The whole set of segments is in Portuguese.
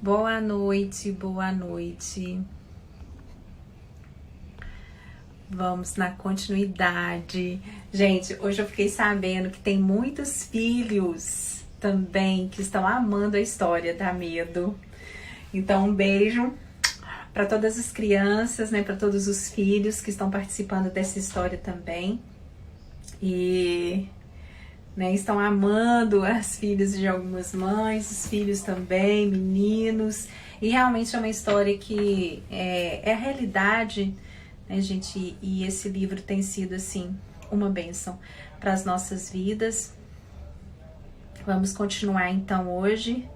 Boa noite, boa noite. Vamos na continuidade. Gente, hoje eu fiquei sabendo que tem muitos filhos também que estão amando a história da Medo. Então, um beijo para todas as crianças, né, para todos os filhos que estão participando dessa história também. E estão amando as filhas de algumas mães, os filhos também, meninos. E realmente é uma história que é a realidade, né, gente? E esse livro tem sido, assim, uma bênção para as nossas vidas. Vamos continuar, então, hoje.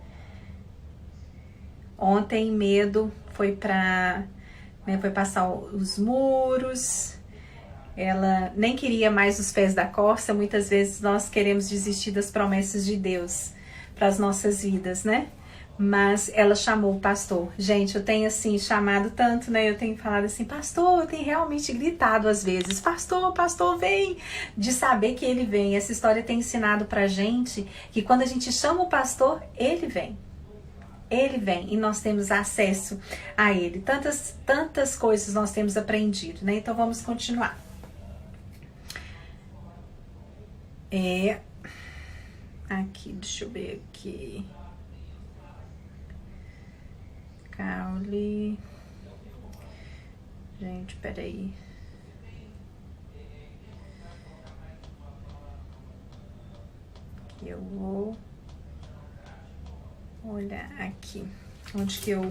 Ontem, Medo foi foi passar os muros. Ela nem queria mais os pés da corça. Muitas vezes nós queremos desistir das promessas de Deus para as nossas vidas, né? Mas ela chamou o pastor. Gente, eu tenho assim chamado tanto, né? Eu tenho falado assim, pastor, eu tenho realmente gritado às vezes, pastor, pastor, vem! De saber que ele vem. Essa história tem ensinado pra gente que quando a gente chama o pastor, ele vem. Ele vem e nós temos acesso a ele. Tantas coisas nós temos aprendido, né? Então vamos continuar. Aqui, deixa eu ver aqui. Caule. Gente, peraí. Eu vou olhar aqui. Onde que eu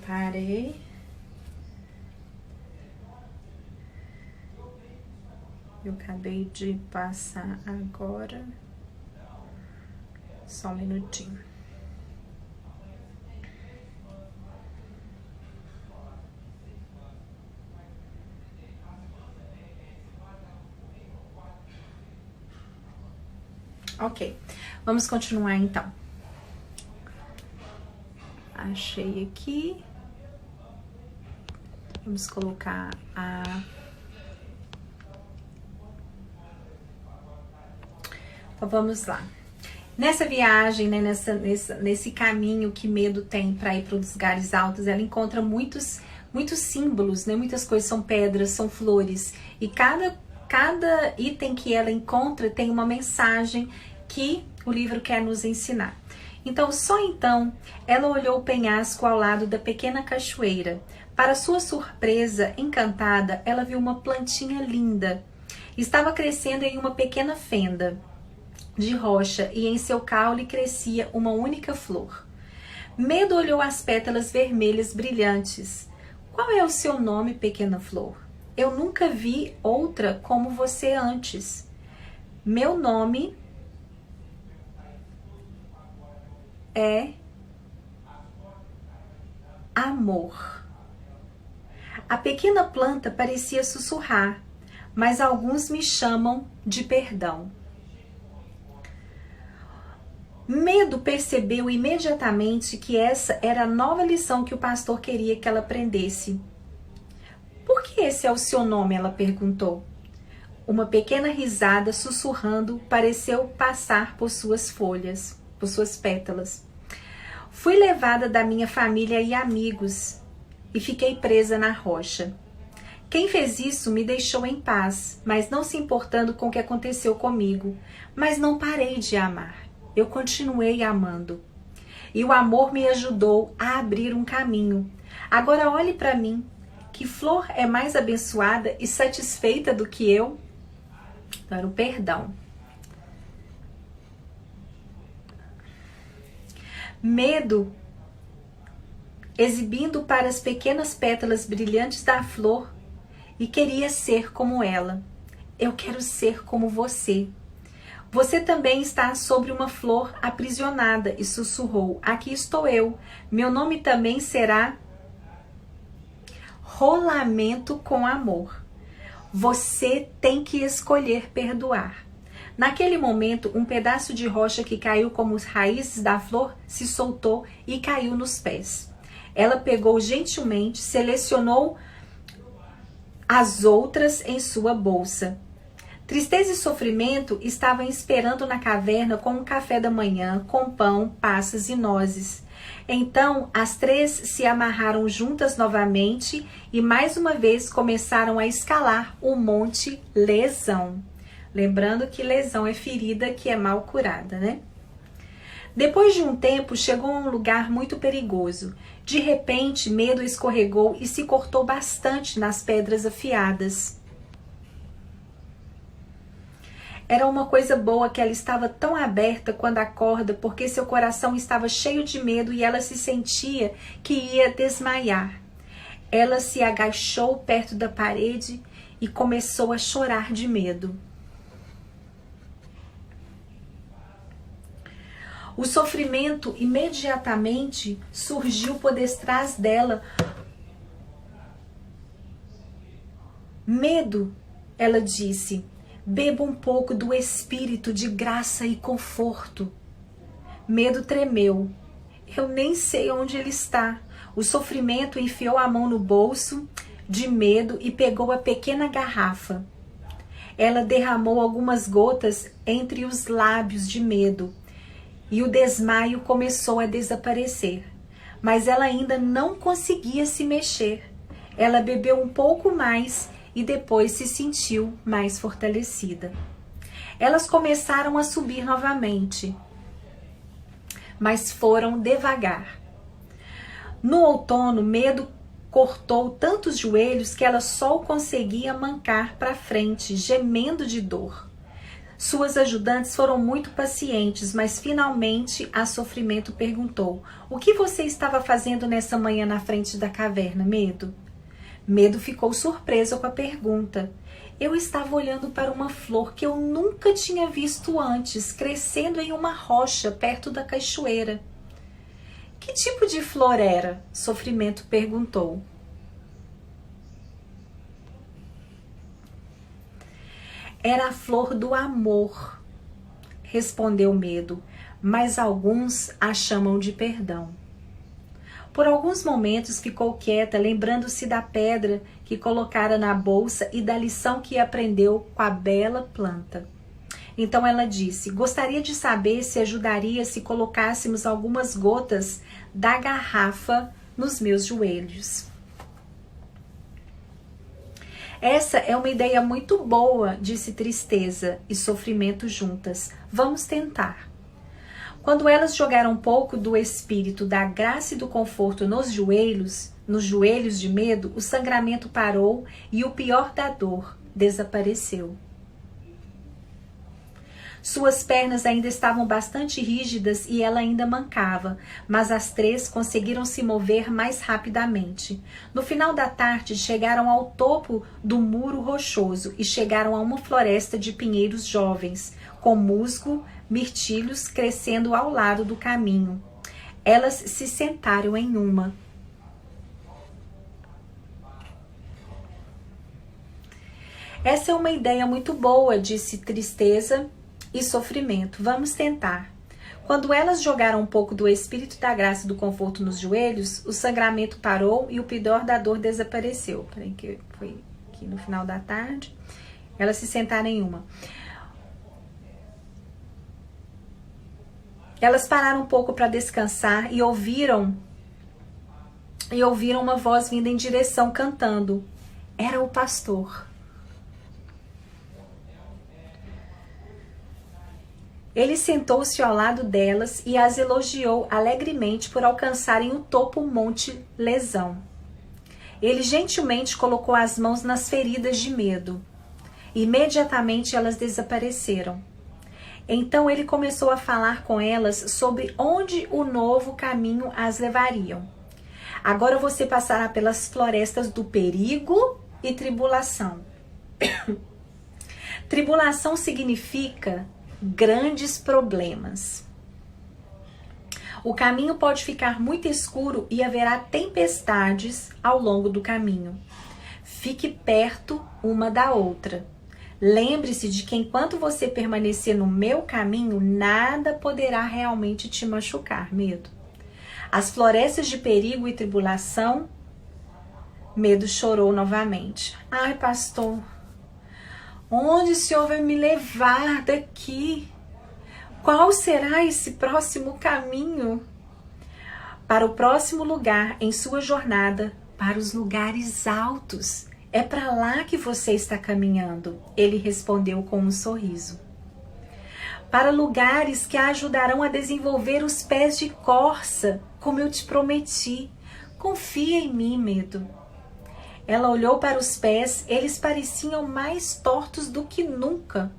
parei? Eu acabei de passar agora. Só um minutinho. Ok, vamos continuar então. Achei aqui. Vamos colocar Então, vamos lá. Nessa viagem, né, nesse caminho que Medo tem para ir para os lugares altos, ela encontra muitos símbolos, né? Muitas coisas, são pedras, são flores. E cada item que ela encontra tem uma mensagem que o livro quer nos ensinar. Então, só então, ela olhou o penhasco ao lado da pequena cachoeira. Para sua surpresa, encantada, ela viu uma plantinha linda. Estava crescendo em uma pequena fenda de rocha e em seu caule crescia uma única flor. Medo olhou as pétalas vermelhas brilhantes. Qual é o seu nome, pequena flor? Eu nunca vi outra como você antes. Meu nome é Amor. A pequena planta parecia sussurrar, mas alguns me chamam de perdão. Medo percebeu imediatamente que essa era a nova lição que o pastor queria que ela aprendesse. Por que esse é o seu nome? Ela perguntou. Uma pequena risada sussurrando pareceu passar por suas folhas, por suas pétalas. Fui levada da minha família e amigos e fiquei presa na rocha. Quem fez isso me deixou em paz, mas não se importando com o que aconteceu comigo. Mas não parei de amar. Eu continuei amando. E o amor me ajudou a abrir um caminho. Agora olhe para mim. Que flor é mais abençoada e satisfeita do que eu? Então, era o perdão. Medo, exibindo para as pequenas pétalas brilhantes da flor, e queria ser como ela. Eu quero ser como você. Você também está sobre uma flor aprisionada, e sussurrou. Aqui estou eu. Meu nome também será Rolamento com Amor. Você tem que escolher perdoar. Naquele momento, um pedaço de rocha que caiu como as raízes da flor se soltou e caiu nos pés. Ela pegou gentilmente, selecionou as outras em sua bolsa. Tristeza e sofrimento estavam esperando na caverna com um café da manhã, com pão, passas e nozes. Então, as três se amarraram juntas novamente e mais uma vez começaram a escalar o monte Lesão. Lembrando que lesão é ferida que é mal curada, né? Depois de um tempo, chegou a um lugar muito perigoso. De repente, Medo escorregou e se cortou bastante nas pedras afiadas. Era uma coisa boa que ela estava tão aberta quando acorda, porque seu coração estava cheio de medo e ela se sentia que ia desmaiar. Ela se agachou perto da parede e começou a chorar de medo. O sofrimento imediatamente surgiu por detrás dela. Medo, ela disse, beba um pouco do espírito de graça e conforto. Medo tremeu. Eu nem sei onde ele está. O sofrimento enfiou a mão no bolso de Medo e pegou a pequena garrafa. Ela derramou algumas gotas entre os lábios de Medo. E o desmaio começou a desaparecer. Mas ela ainda não conseguia se mexer. Ela bebeu um pouco mais e depois se sentiu mais fortalecida. Elas começaram a subir novamente, mas foram devagar. No outono, Medo cortou tantos joelhos que ela só conseguia mancar para frente, gemendo de dor. Suas ajudantes foram muito pacientes, mas finalmente a Sofrimento perguntou: o que você estava fazendo nessa manhã na frente da caverna, Medo? Medo ficou surpreso com a pergunta. Eu estava olhando para uma flor que eu nunca tinha visto antes, crescendo em uma rocha perto da cachoeira. Que tipo de flor era? Sofrimento perguntou. Era a flor do amor, respondeu Medo, mas alguns a chamam de perdão. Por alguns momentos ficou quieta, lembrando-se da pedra que colocara na bolsa e da lição que aprendeu com a bela planta. Então ela disse: gostaria de saber se ajudaria se colocássemos algumas gotas da garrafa nos meus joelhos. Essa é uma ideia muito boa, disse Tristeza e Sofrimento juntas. Vamos tentar. Quando elas jogaram um pouco do espírito da graça e do conforto nos joelhos de Medo, o sangramento parou e o pior da dor desapareceu. Suas pernas ainda estavam bastante rígidas e ela ainda mancava, mas as três conseguiram se mover mais rapidamente. No final da tarde, chegaram ao topo do muro rochoso e chegaram a uma floresta de pinheiros jovens, com musgo, mirtilhos crescendo ao lado do caminho. Elas se sentaram em uma. Essa é uma ideia muito boa, disse Tristeza e Sofrimento. Vamos tentar. Quando elas jogaram um pouco do espírito da graça e do conforto nos joelhos, o sangramento parou e o pior da dor desapareceu. Peraí, que foi aqui no final da tarde. Elas se sentaram em uma. Elas pararam um pouco para descansar e ouviram uma voz vindo em direção, cantando. Era o pastor. Ele sentou-se ao lado delas e as elogiou alegremente por alcançarem o topo Monte Lesão. Ele gentilmente colocou as mãos nas feridas de Medo. Imediatamente elas desapareceram. Então ele começou a falar com elas sobre onde o novo caminho as levariam. Agora você passará pelas florestas do perigo e tribulação. Tribulação significa grandes problemas. O caminho pode ficar muito escuro e haverá tempestades ao longo do caminho. Fique perto uma da outra. Lembre-se de que enquanto você permanecer no meu caminho, nada poderá realmente te machucar, Medo. As florestas de perigo e tribulação, Medo chorou novamente. Ai, pastor, Onde o Senhor vai me levar daqui? Qual será esse próximo caminho? Para o próximo lugar em sua jornada, para os lugares altos. É para lá que você está caminhando, ele respondeu com um sorriso. Para lugares que a ajudarão a desenvolver os pés de corça, como eu te prometi. Confia em mim, Medo. Ela olhou para os pés, eles pareciam mais tortos do que nunca.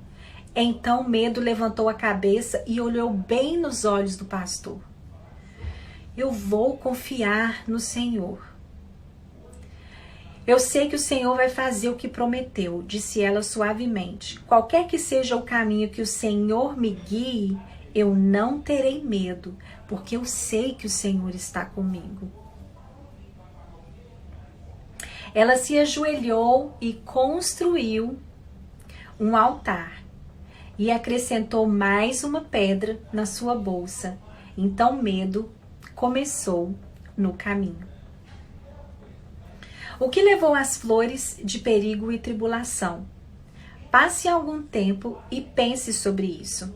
Então Medo levantou a cabeça e olhou bem nos olhos do pastor. Eu vou confiar no Senhor. Eu sei que o Senhor vai fazer o que prometeu, disse ela suavemente. Qualquer que seja o caminho que o Senhor me guie, eu não terei medo, porque eu sei que o Senhor está comigo. Ela se ajoelhou e construiu um altar e acrescentou mais uma pedra na sua bolsa. Então Medo começou no caminho. O que levou às flores de perigo e tribulação? Passe algum tempo e pense sobre isso.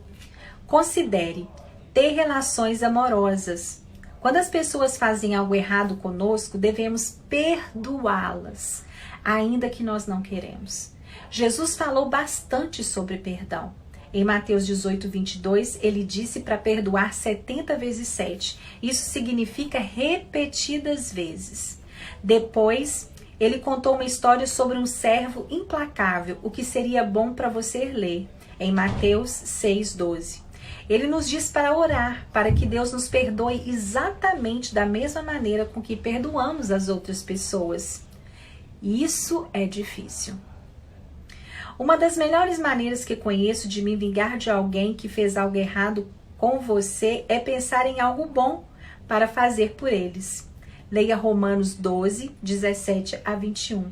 Considere ter relações amorosas. Quando as pessoas fazem algo errado conosco, devemos perdoá-las, ainda que nós não queremos. Jesus falou bastante sobre perdão. Em Mateus 18, 22, ele disse para perdoar 70 vezes 7. Isso significa repetidas vezes. Depois, ele contou uma história sobre um servo implacável, o que seria bom para você ler, em Mateus 6,12. Ele nos diz para orar, para que Deus nos perdoe exatamente da mesma maneira com que perdoamos as outras pessoas. Isso é difícil. Uma das melhores maneiras que conheço de me vingar de alguém que fez algo errado com você é pensar em algo bom para fazer por eles. Leia Romanos 12, 17 a 21.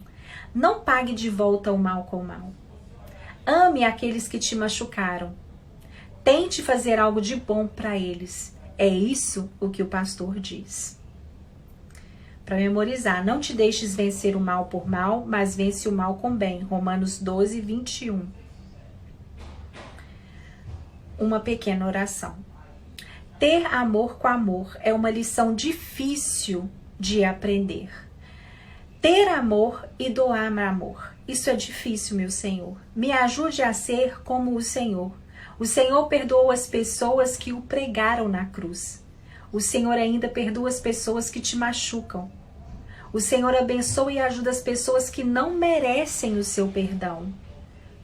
Não pague de volta o mal com o mal. Ame aqueles que te machucaram. Tente fazer algo de bom para eles. É isso o que o pastor diz. Para memorizar, não te deixes vencer o mal por mal, mas vence o mal com bem. Romanos 12, 21. Uma pequena oração. Ter amor com amor é uma lição difícil de aprender. Ter amor e doar amor. Isso é difícil, meu Senhor. Me ajude a ser como o Senhor. O Senhor perdoou as pessoas que o pregaram na cruz. O Senhor ainda perdoa as pessoas que te machucam. O Senhor abençoa e ajuda as pessoas que não merecem o seu perdão.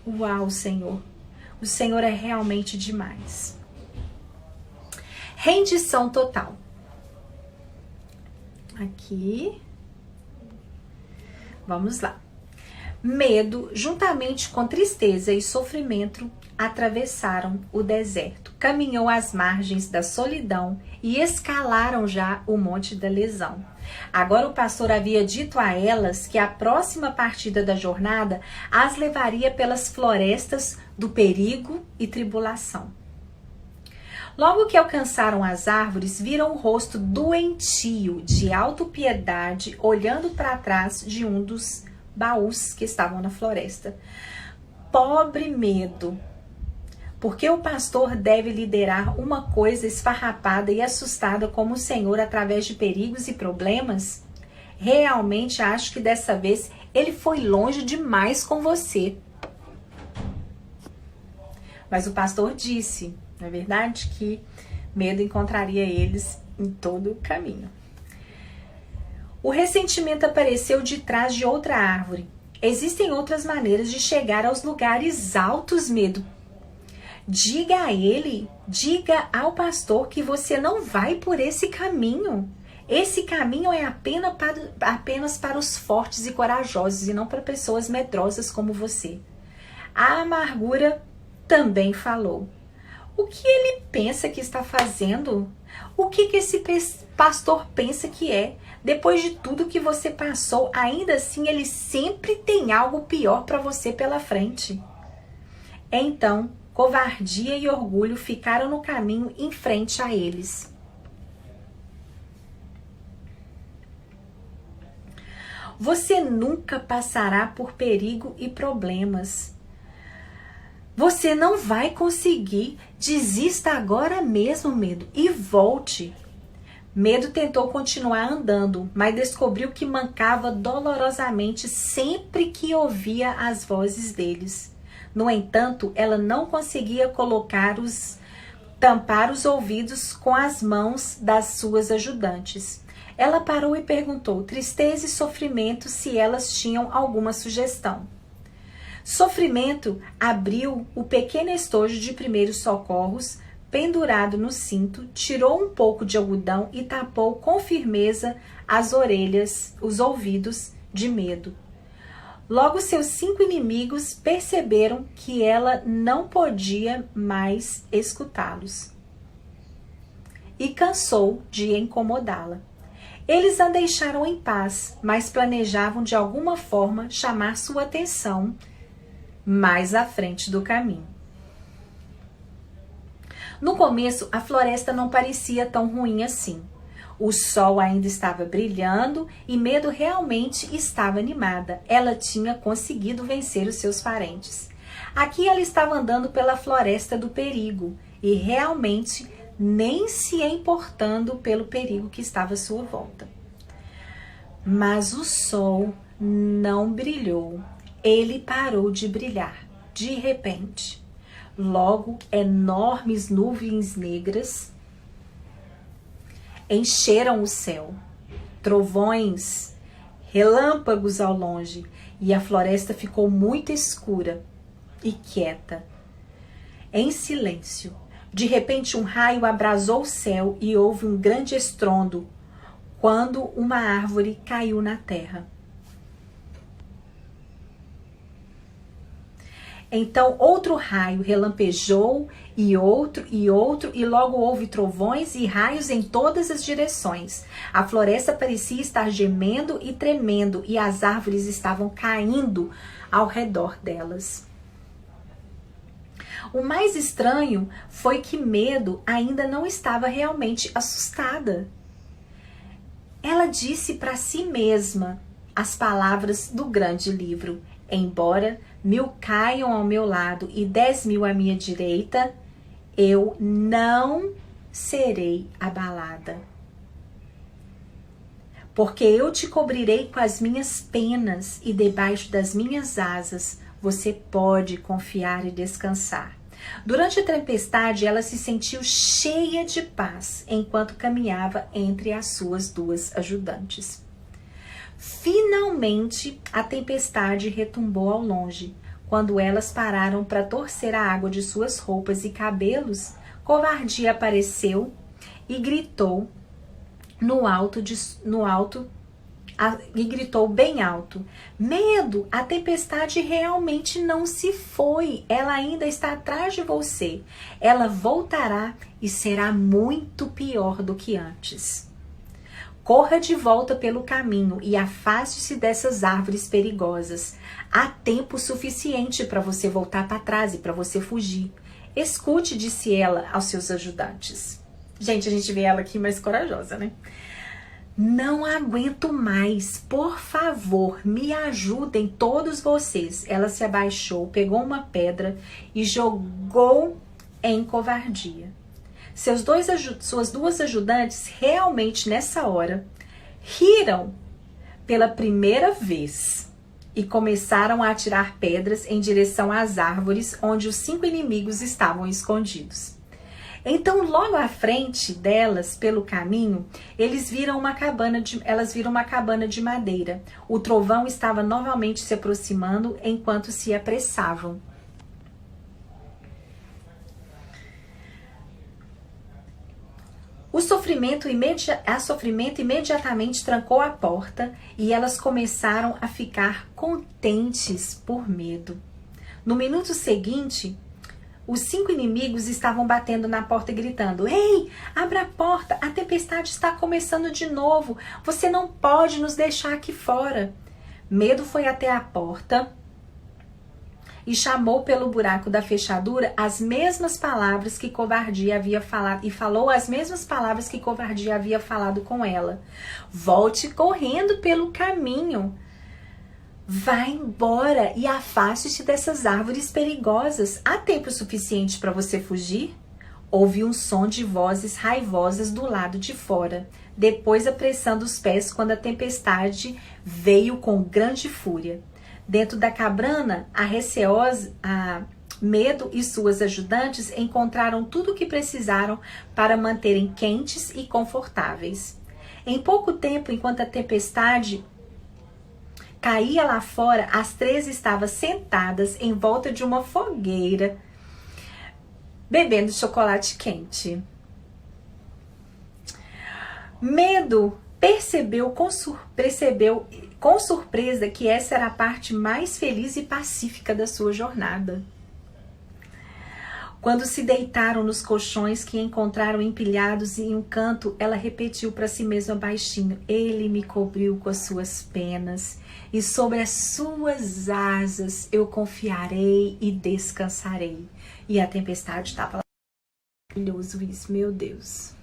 Uau, Senhor. O Senhor é realmente demais. Rendição total. Aqui. Vamos lá. Medo, juntamente com tristeza e sofrimento, atravessaram o deserto, caminhou às margens da solidão e escalaram já o Monte da Lesão. Agora o pastor havia dito a elas que a próxima partida da jornada as levaria pelas florestas do perigo e tribulação. Logo que alcançaram as árvores, viram o rosto doentio, de autopiedade, olhando para trás de um dos baús que estavam na floresta. Pobre Medo! Porque o pastor deve liderar uma coisa esfarrapada e assustada como o Senhor através de perigos e problemas? Realmente acho que dessa vez ele foi longe demais com você. Mas o pastor disse, não é verdade, que Medo encontraria eles em todo o caminho. O ressentimento apareceu de trás de outra árvore. Existem outras maneiras de chegar aos lugares altos, Medo. Diga a ele, diga ao pastor que você não vai por esse caminho. Esse caminho é apenas para os fortes e corajosos e não para pessoas medrosas como você. A amargura também falou. O que ele pensa que está fazendo? O que esse pastor pensa que é? Depois de tudo que você passou, ainda assim ele sempre tem algo pior para você pela frente. Então, covardia e orgulho ficaram no caminho em frente a eles. Você nunca passará por perigo e problemas. Você não vai conseguir. Desista agora mesmo, Medo, e volte. Medo tentou continuar andando, mas descobriu que mancava dolorosamente sempre que ouvia as vozes deles. No entanto, ela não conseguia tampar os ouvidos com as mãos das suas ajudantes. Ela parou e perguntou, Tristeza e Sofrimento, se elas tinham alguma sugestão. Sofrimento abriu o pequeno estojo de primeiros socorros, pendurado no cinto, tirou um pouco de algodão e tapou com firmeza as orelhas, os ouvidos de Medo. Logo seus 5 inimigos perceberam que ela não podia mais escutá-los e cansou de incomodá-la. Eles a deixaram em paz, mas planejavam de alguma forma chamar sua atenção mais à frente do caminho. No começo, a floresta não parecia tão ruim assim. O sol ainda estava brilhando e Medo realmente estava animada. Ela tinha conseguido vencer os seus parentes. Aqui ela estava andando pela floresta do perigo e realmente nem se importando pelo perigo que estava à sua volta. Mas o sol não brilhou. Ele parou de brilhar, de repente. Logo, enormes nuvens negras encheram o céu. Trovões, relâmpagos ao longe, e a floresta ficou muito escura e quieta, em silêncio. De repente, um raio abrasou o céu e houve um grande estrondo quando uma árvore caiu na terra. Então outro raio relampejou e outro, e logo houve trovões e raios em todas as direções. A floresta parecia estar gemendo e tremendo, e as árvores estavam caindo ao redor delas. O mais estranho foi que Medo ainda não estava realmente assustada. Ela disse para si mesma as palavras do grande livro: embora 1000 caiam ao meu lado e 10.000 à minha direita, eu não serei abalada. Porque eu te cobrirei com as minhas penas e debaixo das minhas asas você pode confiar e descansar. Durante a tempestade, ela se sentiu cheia de paz enquanto caminhava entre as suas 2 ajudantes. Finalmente, a tempestade retumbou ao longe. Quando elas pararam para torcer a água de suas roupas e cabelos, Covardia apareceu e gritou gritou bem alto: Medo, a tempestade realmente não se foi. Ela ainda está atrás de você. Ela voltará e será muito pior do que antes. Corra de volta pelo caminho e afaste-se dessas árvores perigosas. Há tempo suficiente para você voltar para trás e para você fugir. Escute, disse ela aos seus ajudantes. Gente, a gente vê ela aqui mais corajosa, né? Não aguento mais, por favor, me ajudem todos vocês. Ela se abaixou, pegou uma pedra e jogou em Covardia. Suas 2 ajudantes realmente nessa hora riram pela primeira vez e começaram a atirar pedras em direção às árvores onde os 5 inimigos estavam escondidos. Então, logo à frente delas, pelo caminho, elas viram uma cabana de madeira. O trovão estava novamente se aproximando enquanto se apressavam. A sofrimento imediatamente trancou a porta e elas começaram a ficar contentes por medo. No minuto seguinte, os 5 inimigos estavam batendo na porta e gritando: Ei, abra a porta, a tempestade está começando de novo, você não pode nos deixar aqui fora. Medo foi até a porta e chamou pelo buraco da fechadura as mesmas palavras que Covardia havia falado, e falou as mesmas palavras que Covardia havia falado com ela. Volte correndo pelo caminho. Vai embora e afaste-te dessas árvores perigosas. Há tempo suficiente para você fugir? Houve um som de vozes raivosas do lado de fora, depois apressando os pés quando a tempestade veio com grande fúria. Dentro da cabana, Medo e suas ajudantes encontraram tudo o que precisaram para manterem quentes e confortáveis. Em pouco tempo, enquanto a tempestade caía lá fora, as três estavam sentadas em volta de uma fogueira, bebendo chocolate quente. Medo percebeu com surpresa que essa era a parte mais feliz e pacífica da sua jornada. Quando se deitaram nos colchões que encontraram empilhados em um canto, ela repetiu para si mesma baixinho: Ele me cobriu com as suas penas, e sobre as suas asas eu confiarei e descansarei. E a tempestade estava lá. Maravilhoso isso, meu Deus.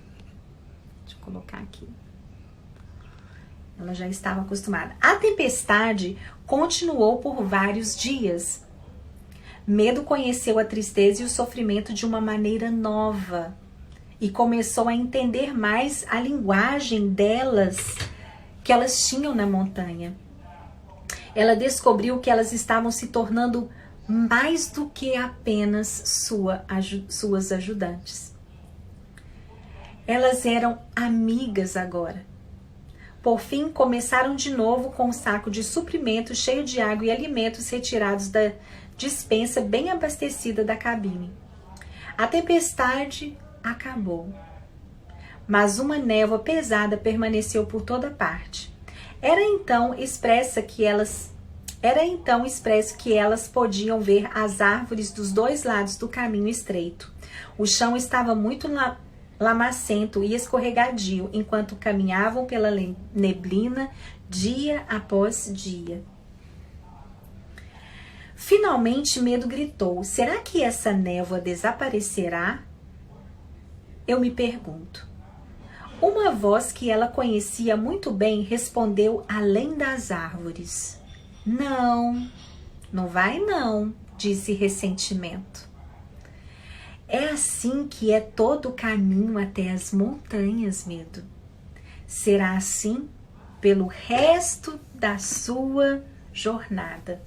Deixa eu colocar aqui. Ela já estava acostumada. A tempestade continuou por vários dias. Medo conheceu a tristeza e o sofrimento de uma maneira nova e começou a entender mais a linguagem que elas tinham na montanha. Ela descobriu que elas estavam se tornando mais do que apenas suas ajudantes. Elas eram amigas agora. Por fim, começaram de novo com um saco de suprimentos cheio de água e alimentos retirados da dispensa bem abastecida da cabine. A tempestade acabou, mas uma névoa pesada permaneceu por toda parte. Era então expresso que elas podiam ver as árvores dos dois lados do caminho estreito. O chão estava muito lamacento e escorregadio enquanto caminhavam pela neblina dia após dia. Finalmente, Medo gritou: será que essa névoa desaparecerá? Eu me pergunto. Uma voz que ela conhecia muito bem respondeu além das árvores. Não, não vai não, disse Ressentimento. É assim que é todo o caminho até as montanhas, Medo. Será assim pelo resto da sua jornada.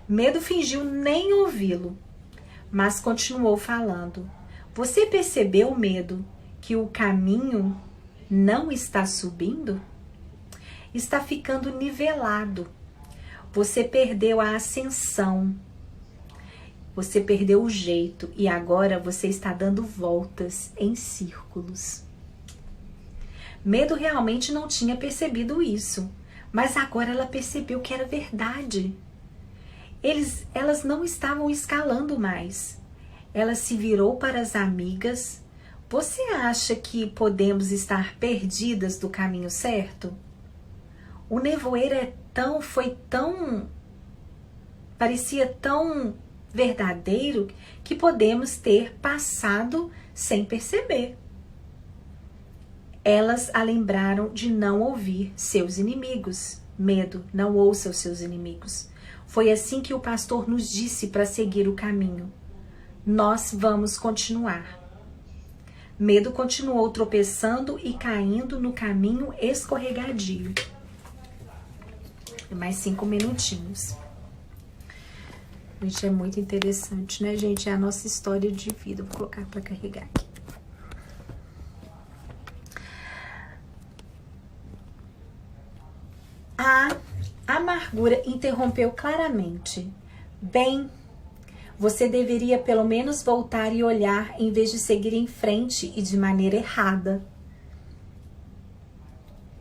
Medo fingiu nem ouvi-lo, mas continuou falando. Você percebeu, Medo, que o caminho não está subindo? Está ficando nivelado. Você perdeu a ascensão. Você perdeu o jeito e agora você está dando voltas em círculos. Medo realmente não tinha percebido isso, mas agora ela percebeu que era verdade. Elas não estavam escalando mais. Ela se virou para as amigas. Você acha que podemos estar perdidas do caminho certo? O nevoeiro parecia tão verdadeiro que podemos ter passado sem perceber. Elas a lembraram de não ouvir seus inimigos. Medo, não ouça os seus inimigos. Foi assim que o pastor nos disse para seguir o caminho. Nós vamos continuar. Medo continuou tropeçando e caindo no caminho escorregadio. Mais 5 minutinhos. Gente, é muito interessante, né, gente? É a nossa história de vida. Vou colocar para carregar aqui. A amargura interrompeu claramente. Bem, você deveria pelo menos voltar e olhar em vez de seguir em frente e de maneira errada.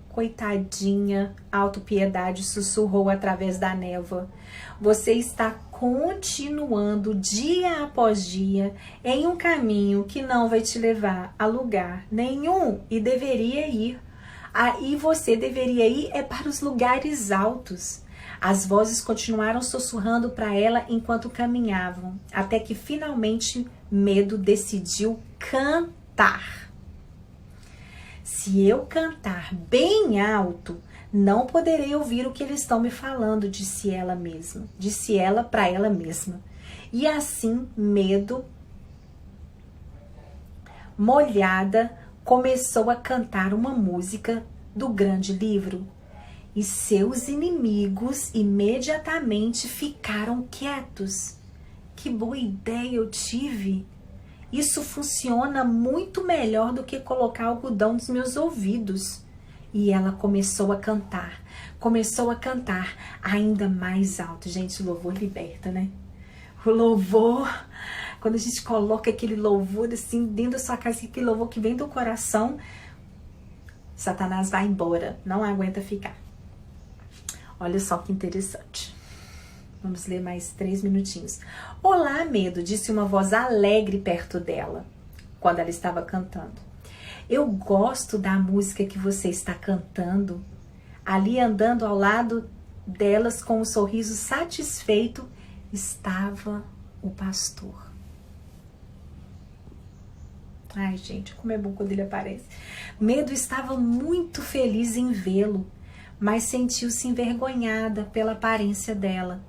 Coitadinha, a autopiedade sussurrou através da névoa. Você está continuando dia após dia em um caminho que não vai te levar a lugar nenhum e deveria ir. Aí você deveria ir para os lugares altos. As vozes continuaram sussurrando para ela enquanto caminhavam, até que finalmente Medo decidiu cantar. Se eu cantar bem alto, Não poderei ouvir o que eles estão me falando, disse ela mesma. Disse ela para ela mesma. E assim, medo, molhada, começou a cantar uma música do grande livro. E seus inimigos imediatamente ficaram quietos. Que boa ideia eu tive! Isso funciona muito melhor do que colocar algodão nos meus ouvidos. E ela começou a cantar ainda mais alto. Gente, o louvor liberta, né? O louvor, quando a gente coloca aquele louvor assim dentro da sua casa, aquele louvor que vem do coração, Satanás vai embora, não aguenta ficar. Olha só que interessante. Vamos ler mais 3 minutinhos. Olá, medo, disse uma voz alegre perto dela, quando ela estava cantando. Eu gosto da música que você está cantando. Ali andando ao lado delas com um sorriso satisfeito estava o pastor. Ai, gente, como é bom quando ele aparece. Medo estava muito feliz em vê-lo, mas sentiu-se envergonhada pela aparência dela.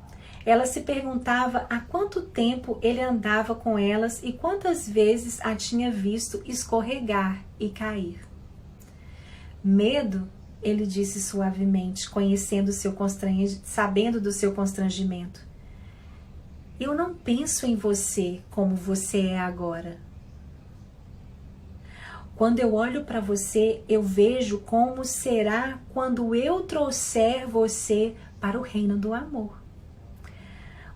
Ela se perguntava há quanto tempo ele andava com elas e quantas vezes a tinha visto escorregar e cair. Medo, ele disse suavemente, sabendo do seu constrangimento. Eu não penso em você como você é agora. Quando eu olho para você, eu vejo como será quando eu trouxer você para o reino do amor.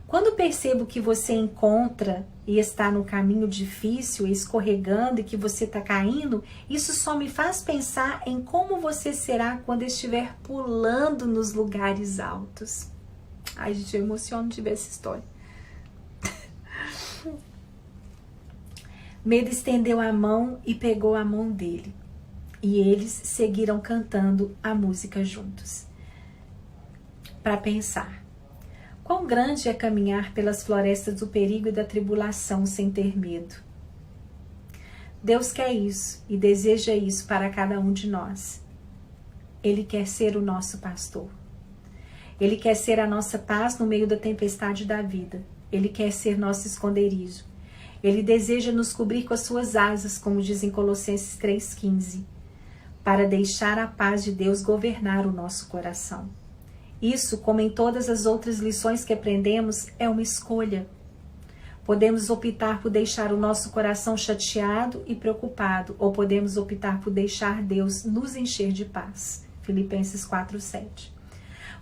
Quando percebo que você encontra e está no caminho difícil, escorregando e que você está caindo, isso só me faz pensar em como você será quando estiver pulando nos lugares altos. Ai, gente, eu emociono de ver essa história. Medo estendeu a mão e pegou a mão dele. E eles seguiram cantando a música juntos. Para pensar. Quão grande é caminhar pelas florestas do perigo e da tribulação sem ter medo. Deus quer isso e deseja isso para cada um de nós. Ele quer ser o nosso pastor. Ele quer ser a nossa paz no meio da tempestade da vida. Ele quer ser nosso esconderijo. Ele deseja nos cobrir com as suas asas, como diz em Colossenses 3,15, para deixar a paz de Deus governar o nosso coração. Isso, como em todas as outras lições que aprendemos, é uma escolha. Podemos optar por deixar o nosso coração chateado e preocupado, ou podemos optar por deixar Deus nos encher de paz. Filipenses 4,7.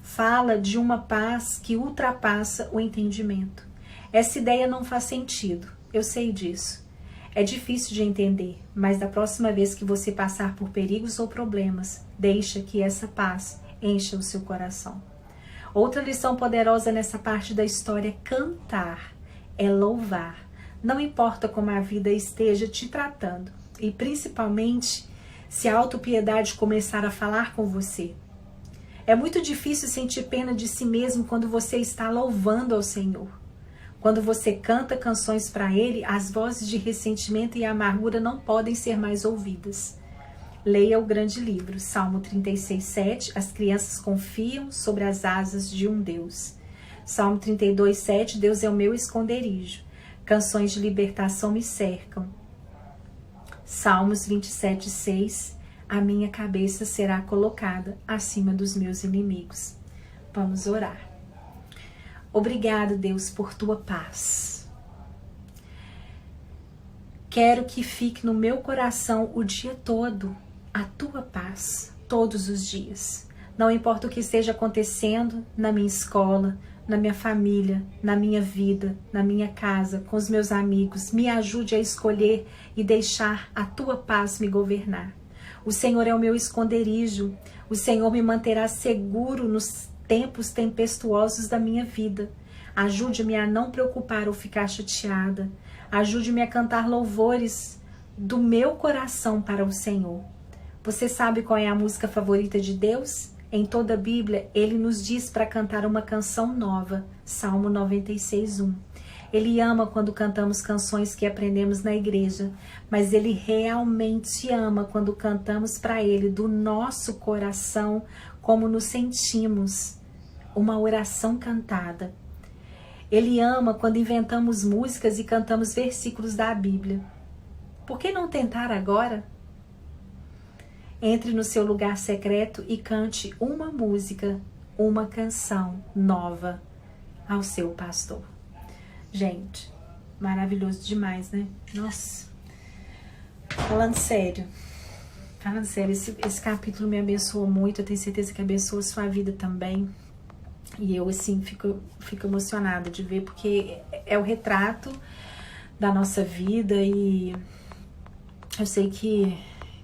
Fala de uma paz que ultrapassa o entendimento. Essa ideia não faz sentido, eu sei disso. É difícil de entender, mas da próxima vez que você passar por perigos ou problemas, deixa que essa paz encha o seu coração. Outra lição poderosa nessa parte da história é cantar, é louvar. Não importa como a vida esteja te tratando, e principalmente se a autopiedade começar a falar com você. É muito difícil sentir pena de si mesmo quando você está louvando ao Senhor. Quando você canta canções para Ele, as vozes de ressentimento e amargura não podem ser mais ouvidas. Leia o grande livro, Salmo 36,7, as crianças confiam sobre as asas de um Deus. Salmo 32,7, Deus é o meu esconderijo. Canções de libertação me cercam. Salmos 27,6, a minha cabeça será colocada acima dos meus inimigos. Vamos orar. Obrigado, Deus, por tua paz. Quero que fique no meu coração o dia todo a tua paz, todos os dias. Não importa o que esteja acontecendo na minha escola, na minha família, na minha vida, na minha casa, com os meus amigos, me ajude a escolher e deixar a tua paz me governar. O Senhor é o meu esconderijo, o Senhor me manterá seguro nos tempos tempestuosos da minha vida. Ajude-me a não preocupar ou ficar chateada. Ajude-me a cantar louvores do meu coração para o Senhor. Você sabe qual é a música favorita de Deus? Em toda a Bíblia, Ele nos diz para cantar uma canção nova, Salmo 96:1. Ele ama quando cantamos canções que aprendemos na igreja, mas Ele realmente ama quando cantamos para Ele do nosso coração, como nos sentimos, uma oração cantada. Ele ama quando inventamos músicas e cantamos versículos da Bíblia. Por que não tentar agora? Entre no seu lugar secreto e cante uma música, uma canção nova ao seu pastor. Gente, maravilhoso demais, né? Nossa. Falando sério, esse capítulo me abençoou muito. Eu tenho certeza que abençoa a sua vida também. E eu, assim, fico emocionada de ver, porque é o retrato da nossa vida e eu sei que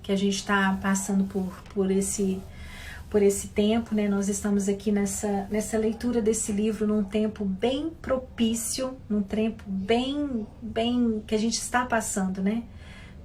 a gente está passando por esse tempo, né? Nós estamos aqui nessa leitura desse livro num tempo bem propício, num tempo bem que a gente está passando, né?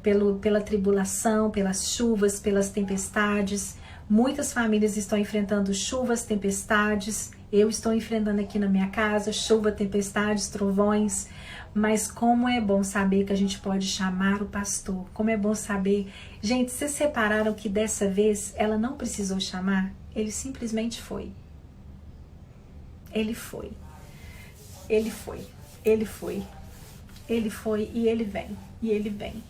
Pela tribulação, pelas chuvas, pelas tempestades. Muitas famílias estão enfrentando chuvas, tempestades. Eu estou enfrentando aqui na minha casa chuva, tempestades, trovões. Mas como é bom saber que a gente pode chamar o pastor. Como é bom saber. Gente, vocês repararam que dessa vez ela não precisou chamar? Ele simplesmente foi. Ele foi. Ele foi. Ele foi. Ele foi e ele vem. E ele vem.